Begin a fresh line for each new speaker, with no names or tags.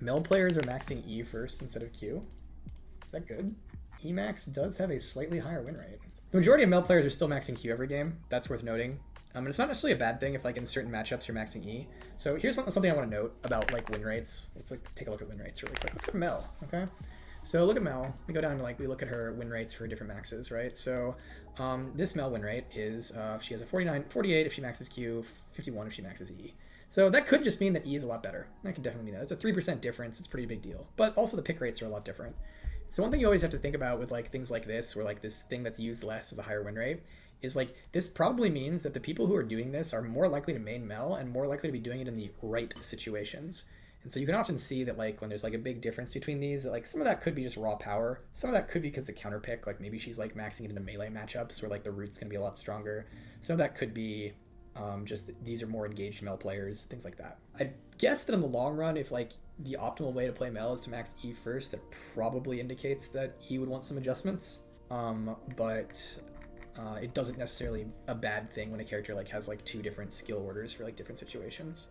MEL players are maxing E first instead of Q. Is that good? Emax does have a slightly higher win rate. The majority of MEL players are still maxing Q every game. That's worth noting. And it's not necessarily a bad thing if like in certain matchups you're maxing E. So here's something I want to note about like win rates. Let's like take a look at win rates really quick. Let's go to MEL, okay? So look at MEL. We go down to like, we look at her win rates for different maxes, right? So this MEL win rate is, she has a 48 if she maxes Q, 51 if she maxes E. So that could just mean that E is a lot better. That could definitely mean that. It's a 3% difference. It's a pretty big deal. But also the pick rates are a lot different. So one thing you always have to think about with like things like this, where like this thing that's used less is a higher win rate, is like this probably means that the people who are doing this are more likely to main MEL and more likely to be doing it in the right situations. And so you can often see that like when there's like a big difference between these, that like some of that could be just raw power. Some of that could be because the counter pick, like maybe she's like maxing it into melee matchups where like the root's gonna be a lot stronger. Some of that could be just these are more engaged MEL players, things like that. I guess that in the long run, if like the optimal way to play MEL is to max E first, that probably indicates that E would want some adjustments. But it doesn't necessarily a bad thing when a character like has like two different skill orders for like different situations.